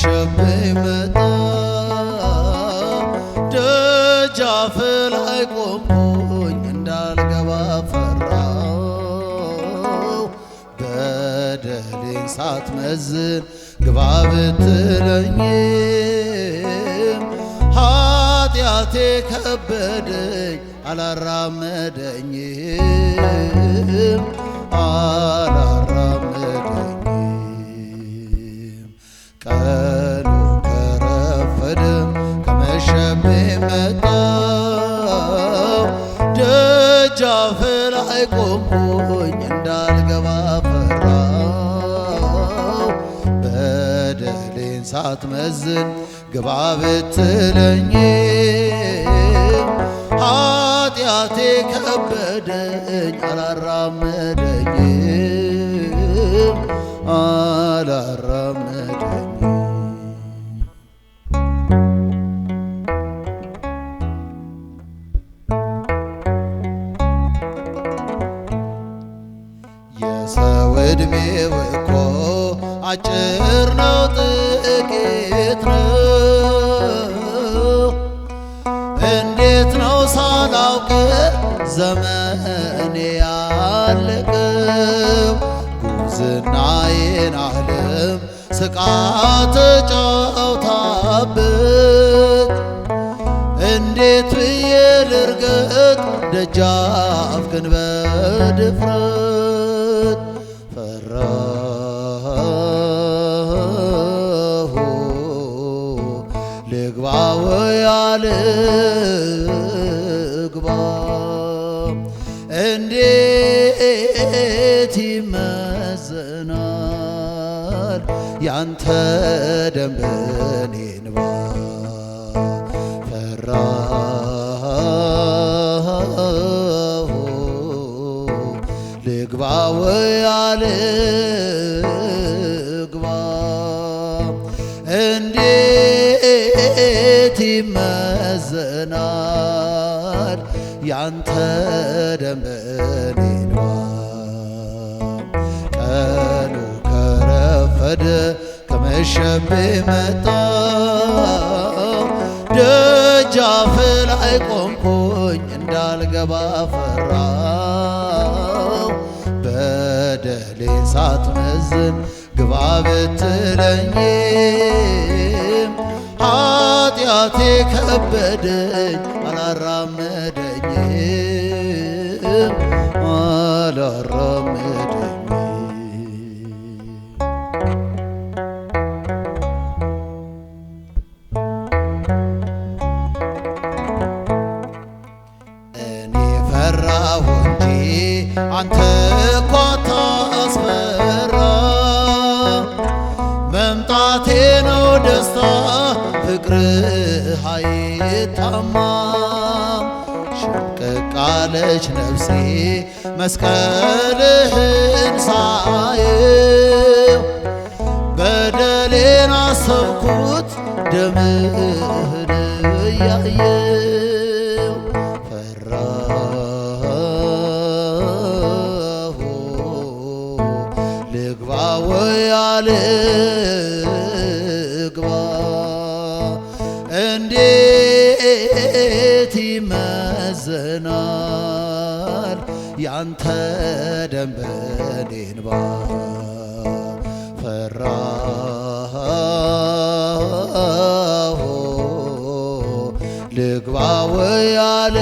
ከመሸብኝ መጣ ደጃፍ ላይ ቆምኩኝ እንዳልገባ ፈራው በደሌን ሳትመዝን ግባ ብትለኝም ኃጢአቴ ከበደኝ አላራመደኝም ቀኑ ከረፈደ ከመሸብኝ መጣው ደጃፍ ላይ ቆምኩኝ እንዳልገባ ፈራው በደሌን ሳትመዝን ግባ ብትለኝም ኃጢአቴ ከበደኝ አላራመደኝም የሰው ዕድሜው እኮ አጭር ነው ጥቂት ነው እንዴት ነው ሳላውቅ ዘመኔ ያለቀው ጉብዝናዬን ዓለም ስቃ ተጫውታበት እንዴት ብዬ ልርገጥ ደጃፍ ግን በድፍረት ፈራሁ ልግባ ወይ አልግባ እንዴት ይመዘናል ያንተ ደም በኔ እንባ ፈራሁ ልግባ ወይ አልግባ እንዴት ይመዘናል ያንተ ደም በኔ እንባ ቀኑ ከረፈደ ከመሸብኝ መጣው ደጃፍ ላይ ቆምኩኝ እንዳልገባ ፈራው በደሌን ሳትመዝን ግባ ብትለኝም ኃጢአቴ ከበደኝ አላራመደኝም እኔ ፈራሁ እንጂ አንተ እኮ አታስፈራ መምጣቴ ነው ደስታ ፍቅርህ አይታማም ሽምቅቅ አለች ነፍሴ መስቀልህን ሳየው በደሌን አሰብኩት ደምህን እያየው ፈራሁ ልግባ ወይ አልግባ እንዴት ይመዘናል ያንተ ደም በኔ እንባ ፈራሁ ልግባ ወይ አልግባ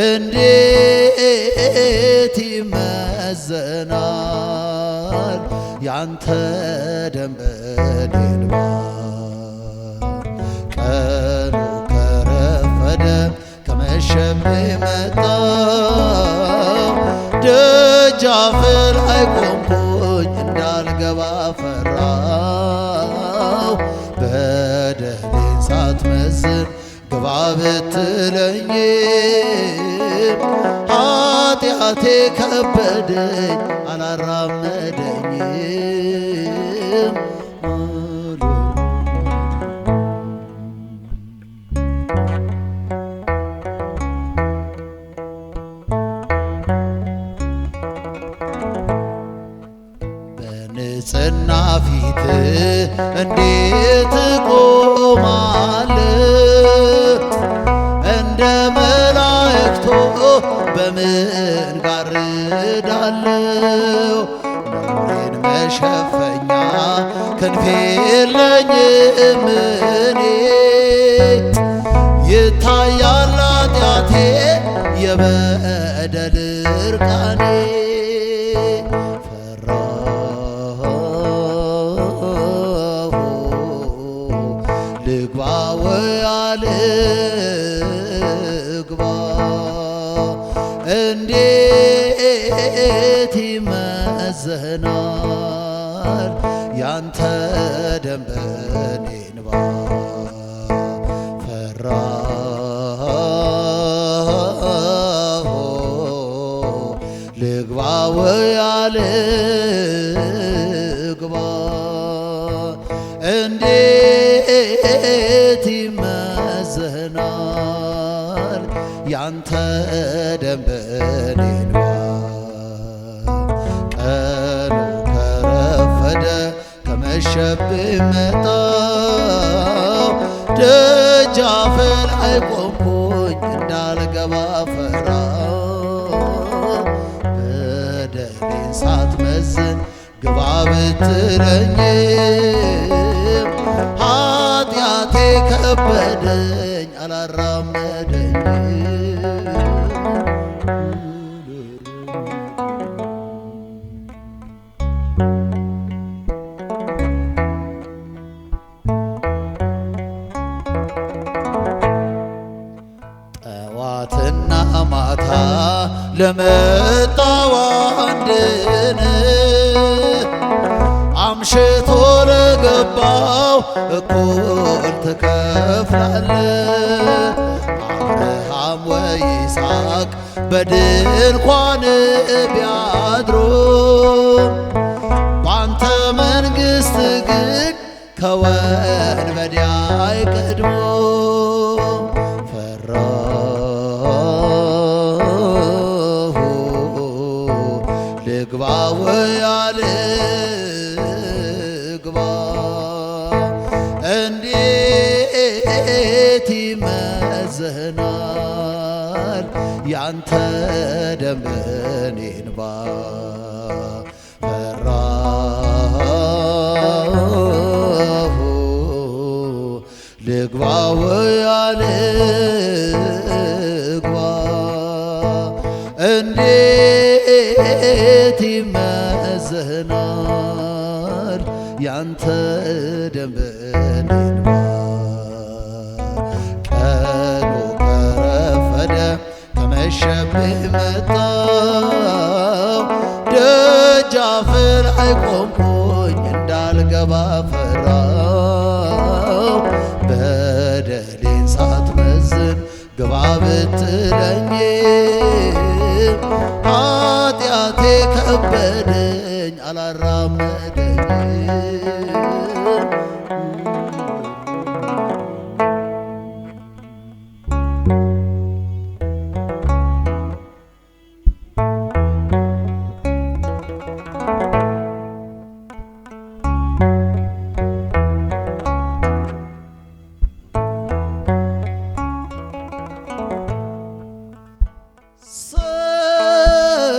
እንዴት ይመዘናል ያንተ ደም በኔ እንባ ቀኑ ከረፈደ ከመሸብኝ መጣው ደጃፍ ላይ ቆምኩኝ እንዳልገባ ፈራው በደሌን ሳትመዝን ግባ ብትለኝም ኃጢአቴ ከበደኝ አላራመደኝም በንጽሕና ፊት እንዴት እቆማለሁ? እንደ መላእክቶ በምን ጋርዳለሁ? ነውሬን መሸፈኛ ክንፍ የለኝም እኔ። ይታያል ኃጢአቴ የበደል እርቃኔ። ፈራሁ ልግባ ወያልግባ እንዴት ይመዘናል ያንተ ደም በኔ እንባ። ፈራሁ ልግባ ወያልግባ እንዴት ይመዘናል ያንተ ደም በኔ እንባ። ቀኑ ከረፈደ ከመሸብኝ መጣሁ ደጃፍ ላይ ቆምኩኝ እንዳልገባ ፈራሁ። በደሌን ሳትመዝን ግባ ብትለኝም ኃጢአቴ ከበደኝ አላራመደኝም። ጠዋትና ማታ ለመጣው አንድን አምሽቶ ለገባው እኩል ትከፍላለህ። አብርሃም ወይስሐቅ በድንኳን ቢያድሩ ባንተ መንግሥት ግን ከወንበዴ አይቀድሞ። ፈራሁ ልግባ ወያልግባ እንዴት ይመዘናል ያንተ ደም በኔ እንባ። ፈራሁ ልግባ ወያልግባ እንዴት ይመዘናል ያንተ ደም በኔ እንባ። ቀኑ ከረፈደ ከመሸብኝ መጣሁ ደጃፍ ላይ ቆምኩኝ እንዳልገባ ፈራሁ። በደሌን ሳትመዝን ግባ ብትለኝም ኃጢአቴ ከበደኝ አላራመደኝም።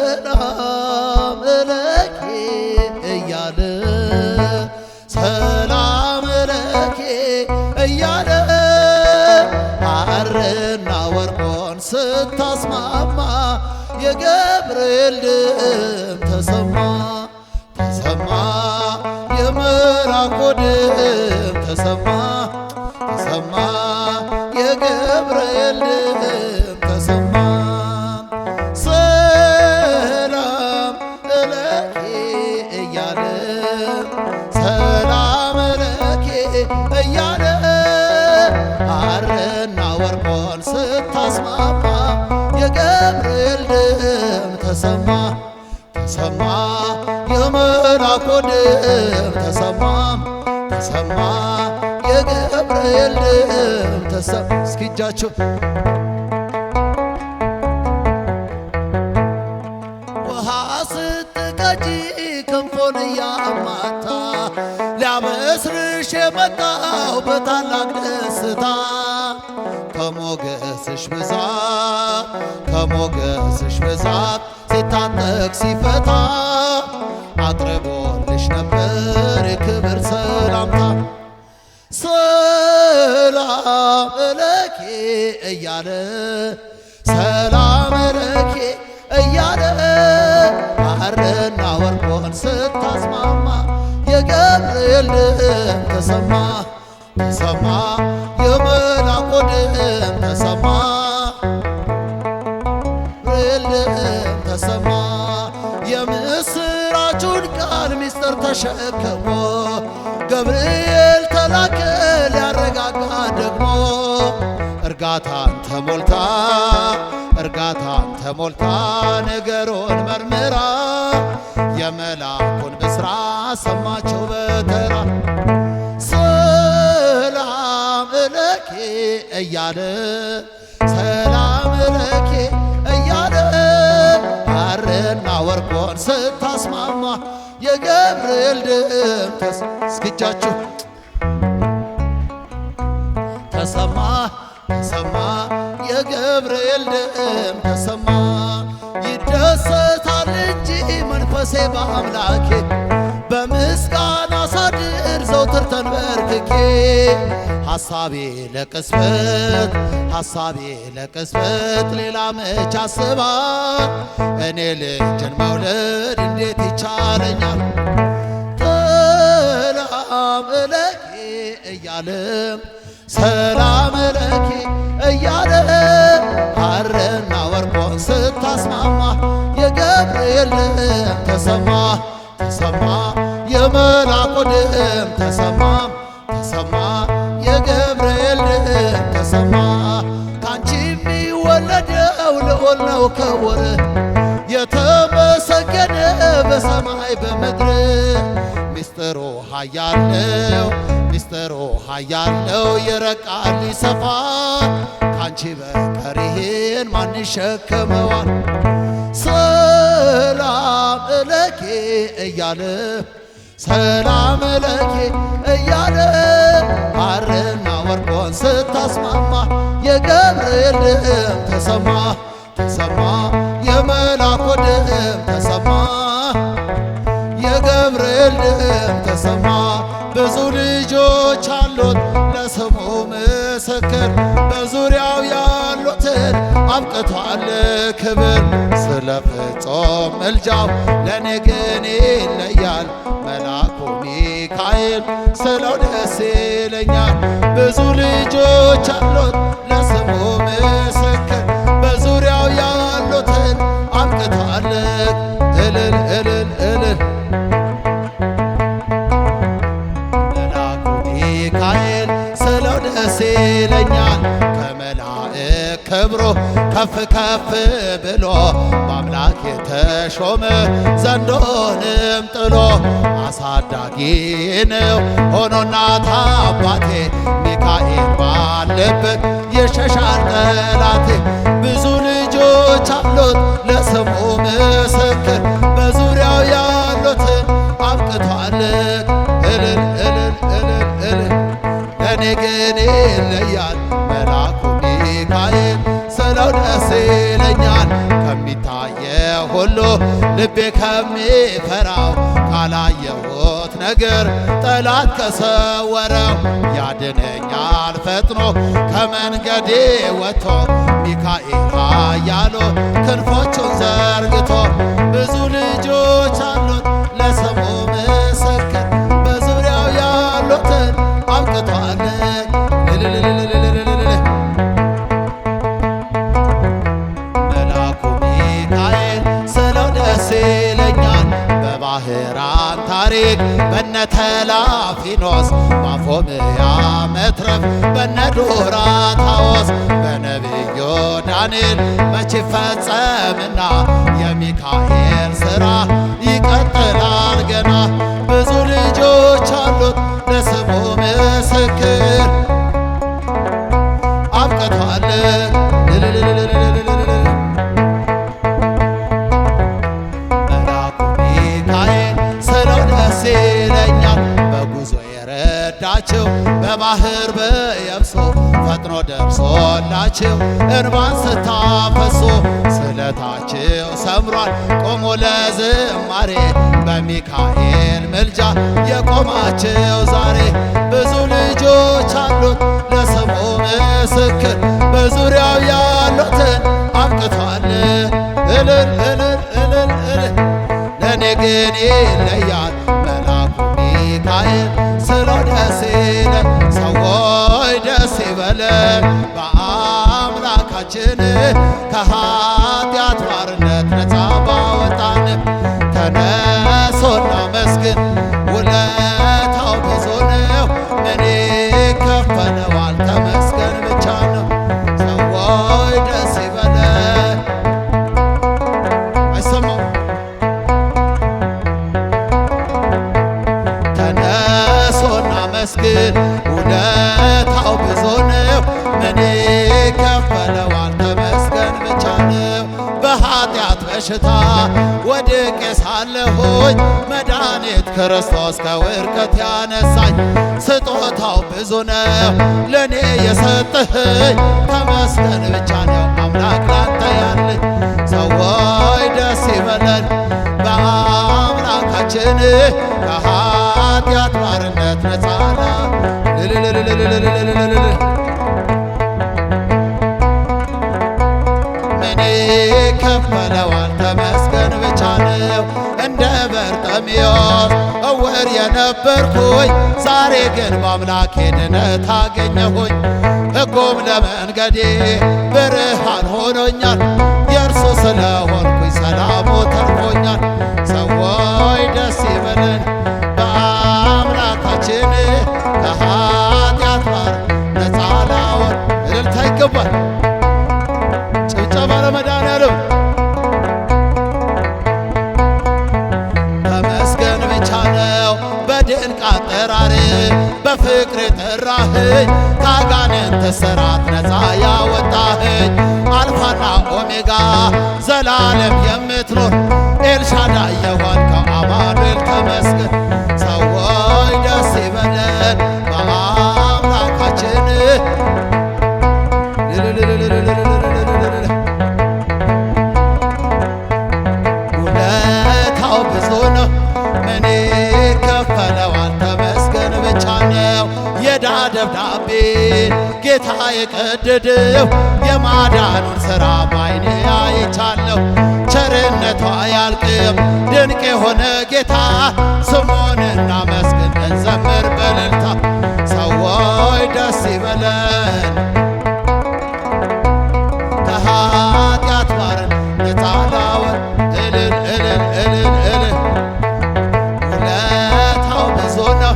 ሰላም ለኪ እያለ ሰላም ለኪ እያለ ሐርና ወርቆን ስታስማማ የገብርኤል ድምፅ ተሰማ ተሰማ የመልአኩ ድምፅ ተሰማ ተሰማ የገብርኤል ድምፅ ተሰማ። ሰላም ለኪ እያለ ሰላም ለኪ እያለ ሐርና ወርቆን ስታስማማ የገብርኤል ድምፅ ተሰማ ተሰማ የመልአኩ ድምፅ ተሰማ ተሰማ የገብርኤል ድምፅ ተሰማ። እስኪ እጃችሁ ውሃ ስትቀጂ ክንፎ ሊሆን እያማታ ሊያበስርሽ የመጣው በታላቅ ደስታ ከሞገስሽ ብዛት ከሞገስሽ ብዛት ሲታጠቅ ሲፈታ አቅርቦልሽ ነበር የክብር ሰላምታ። ሰላም ለኪ እያለ ሰላም ለኪ እያለ ሐርና ወርቆን ስታስማማ የገብርኤል ድምፅ ተሰማ ተሰማ የመላኩ ድምፅ ተሰማ ድምፅ ተሰማ የምስራቹን ቃል ምስጢር ተሸክሞ ገብርኤል ተላከ ሊያረጋጋ ደግሞ እርጋታን ተሞልታ እርጋታን ተሞልታ ነገሩን መርምራ የመላኩን ብስራት ሰማቸው በተራ ሰላም ለኪ እያለ ሰላም ለኪ እያለ ሐርና ወርቆን ስታስማማ የገብርኤል ድምፅ እስኪጃችሁ ተሰማ ተሰማ የገብርኤል ድምፅ ተሰማ። ይደሰታል እንጂ መንፈሴ በአምላኬ በምስጋና ሳድር ዘውትር ተንበርክኬ ሐሳቤ ለቅጽበት ሌላ መች አስባል እኔ ልጅን መውለድ እንዴት ይቻለኛል። ሰላም ለኪ እያለ ሰላም ለኪ እያለ ሐርና ወርቆን ስታስማማ የገብርኤል ድምፅ ተሰማ ተሰማ የመላኩ ድምፅ ተሰማ ተሰማ የገብርኤል ድምፅ ተሰማ። ካንቺ የሚወለደው ልዑል ነው ክቡር የተመሰገነ በሰማይ በምድር ሚስጥሩ ኃያል ነው ይረቃል ይሰፋል ካንቺ በቀር ይህን ማን ይሸከመዋል። ሰላም ለኪ እያለ ሰላም ለኪ እያለ ሐርና ወርቆን ስታስማማ የገብርኤል ድምፅ ተሰማ ተሰማ የመላኩ ድምፅ ተሰማ የገብርኤል ድምፅ ተሰማ። ብዙ ልጆች አሉት ለስሙ ምስክር በዙሪያው ያሉትን አብቅቷል ክብር ስለ ፍጹም ምልጃው ለእኔ ግን ይለያል መልአኩ ሚካኤል ስለው ደስ ይለኛል። ብዙ ልጆች አሉት ለስሙ ምስክር በዙሪያው ያሉትን አብቅቷል እልል እልል እልል ሚካኤል ስለው ደስ ይለኛል። ከመላእክ ክብሩ ከፍ ከፍ ብሎ በአምላክ የተሾመ ዘንዶንም ጥሎ አሳዳጊ ነው ሆኖ እናት አባቴ ሚካኤል ባለበት የሸሻል ጠላቴ። ብዙ ልጆች አሉት ለስሙ ምስክር በዙሪያው ያሉትን አብቅቷል እልል እልል እልል እልል ለእኔ ግን ይለያል መልአኩ ሚካኤል ስለው ደስ ይለኛል። ከሚታየው ሁሉ ልቤ ከሚፈራው ካላየሁት ነገር ጠላት ከሰወረው ያድነኛል ፈጥኖ ከመንገዴ ወጥቶ ሚካኤል ኃያሉ ክንፎቹን ዘርግቶ። ብዙ ልጆች አሉት ለስሙ ምስክር በዙሪያው ያሉትን አብቅቷል መልአኩ ሚካኤል ስለው ደስ ይለኛል። በባህራን ታሪክ በነ ተላፊኖስ ባፎምያ መትረፍ በነ ዱራታዎስ በነቢዩ ዳንኤል መች ይፈጸምና የሚካኤል ሥራ ይቀጥላል ገና። ብዙ ልጆች አሉት ለስሙ ምስክር አብቅቷል መልአኩ ሚካኤል ስለው ሆናችሁ በባህር በየብሶ ፈጥኖ ደርሶላችሁ እንባን ስታፈሱ ስለታችሁ ሰምሯል ቆሞ ለዝማሬ በሚካኤል ምልጃ የቆማችሁ ዛሬ ብዙ ልጆች አሉት ለስሙ ምስክር በዙሪያው ያሉትን አብቅቷል እልል እልል እልል እልል ለእኔ ግን ይለያል መልአኩ ሚካኤል ስለው ደስ ይለን ሰዎች ደስ ይበለን በአምላካችን ከኃጢአት ባርነት ነፃ ባወጣን ተነሶና መስግን ውለታው ብዙ ነው ምን ይከፈለዋል ተመስገን ብቻ ነው ሰዎች ደስ ይበለን አይሰማም ተነሶና መስግን ውለታው ብዙ ነው ምን ይከፈለዋል ተመስገን ብቻ ነው በኃጢአት በሽታ ወድቄ ሳለሁኝ መድኃኒት ክርስቶስ ከውድቀት ያነሳኝ ስጦታው ብዙ ነው ለእኔ የሰጠኸኝ ተመስገን ብቻ ነው አምላክ ላንተ ያለኝ ሰዎች ደስ ይበለን በአምላካችን ከኃጢአት ባርነት ነፃ ምን ይከፈለዋል ተመስገን ብቻ ነው እንደ በርጤሜዎስ እውር የነበርኩኝ ዛሬ ግን በአምላኬ ድነት አገኘሁኝ ሕጉም ለመንገዴ ብርሃን ሆኖኛል የእርሱ ስለሆንኩኝ ሰላሙ ተርፎኛል ሰዎች ደስ ይበለን በአምላካችን ከኃጢአት ባር ነፃ ላወጣን እልልታ ይገባል ጭብጨባ ለመድኃኔዓለም ተመስገን ብቻ ነው በድንቅ አጠራር በፍቅር የጠራኸኝ ከአጋንንት እስራት ነፃ ያወጣኸኝ አልፋና ኦሜጋ ዘላለም የምትኖር ኤልሻዳይ የሆንከው አማኑኤል ተመስገን ሰዎች ደስ ይበለን በአምላካችን ውለታው ብዙ ነው ምን ይከፈለዋል ተመስገን ብቻ ነው የዕዳ ደብዳቤ ጌታ የቀደደው የማዳኑን ሥራ ባይኔ አይቻለሁ ቸርነቷ አያልቅም ድንቅ የሆነ ጌታ ስሙን እናመስግን እንዘምር በእልልታ ሰዎች ደስ ይበለን ከኃጢአት ባርን ነፃ ላወጣን እልል እልል እልል እልል ውለታው ብዙ ነው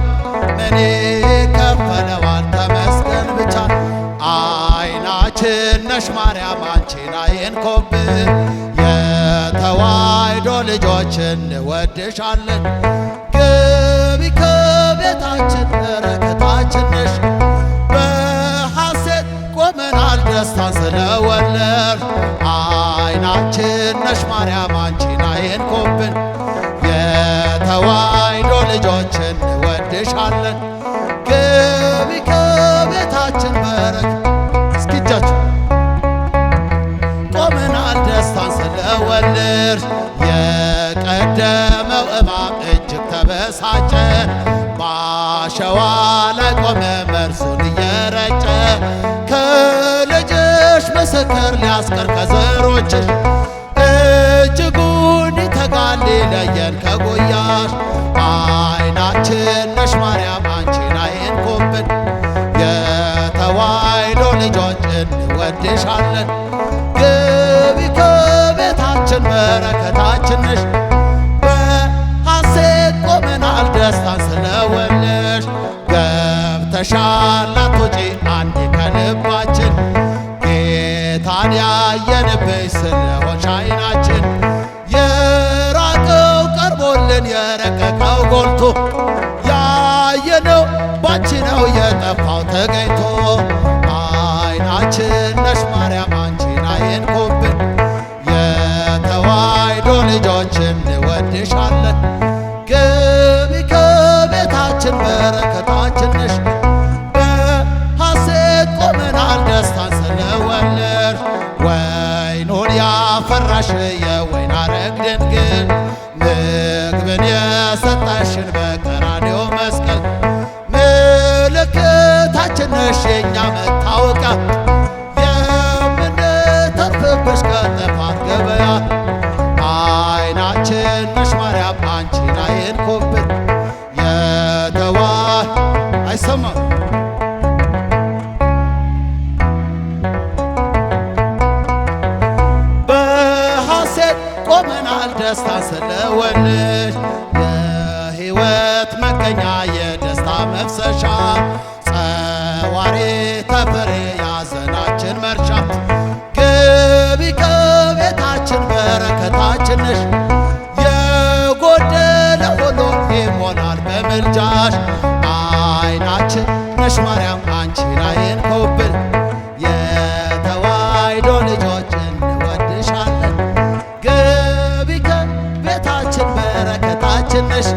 ምን ይከፈለዋል ተመስገን ብቻ አይናችን ነሽ ማርያም አንቺን አይንኮብን የተዋሕዶ ልጆች እንወድሻለን ግቢ ከቤታችን በረከታችን ነሽ በሐሴት ቆመናል ደስታን ስለወለድሽ አይናችን ነሽ ማርያም አንቺን አይንኮብን የተዋሕዶ ልጆች እንወድሻለን ግቢ ከቤታችን በረከት እስኪ እጃችሁ ቆመናል ደስታን ስለወለድሽ የቀደመው እባብ እጅግ ተበሳጨ በአሸዋ ላይ ቆመ መርዙን እየረጨ ከልጅሽ ምስክር ሊያስቀር ከዘሮችሽ እጅጉን ይተጋል ሊለየን ከጉያሽ አይናችን ነሽ ማርያም አንቺን አይንኩብን የተዋሕዶ ልጆች እንወድሻለን ግቢ ከቤታችን በረከታችን ነሽ በሐሴት ቆመናል ደስታን ስለወለድሽ ገብተሻል አትወጪ አንዴ ከልባችን ጌታን ያየንብሽ ስለሆንሽ አይናችን የራቀው ቀርቦልን የረቀቀው ጎልቶ ያየነው ባንቺ ነው የጠፋው ተገኝቶ አይናችን ነሽ ማርያም አንቺን አይንኩብን የተዋሕዶ ልጆች እንወድሻለን ግቢ ከቤታችን በረከታችን ነሽ ነሽ የኛ መታወቂያ የምንተርፍብሽ ከጥፋት ገበያ አይናችን ነሽ ማርያም አንቺን አይንኩብን አይሰማም በሐሴት ቆመናል ደስታ ስለወለድሽ የሕይወት መገኛ የደስታ መፍሰሻ ጸዋሪ ተፍሬ ያዘናችን መርሻ ግቢ ከቤታችን በረከታችን ነሽ የጎደለ ሁሉ ይሞላል በምልጃሽ አይናችን ነሽ ማርያም አንቺን አይንኩብን የተዋሕዶ ልጆች እንወድሻለን ግቢ ከቤታችን በረከታችን ነሽ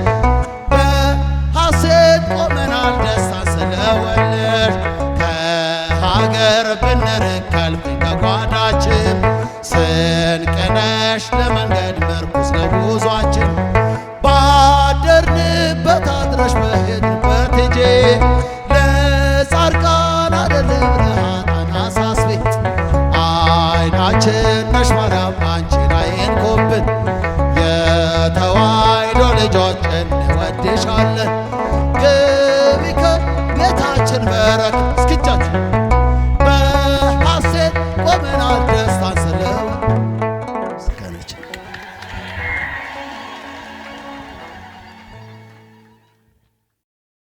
በሐሴት ቆመናል ደስታ ስለወለድሽ ከሀገር ብንርቅ ከእልፍኝ ከጓዳችን ስንቅ ነሽ ለመንገድ ምርኩዝ ለጉዟችን ባደርንበት አድረሽ በሄድንበት ሄጄ ለጻድቃን አይደለም ለኃጥአን አሳስቤ አይናችን ነሽ ማርያም አንቺን አይንኩብን የተዋሕዶ ልጆች እንወድሻለን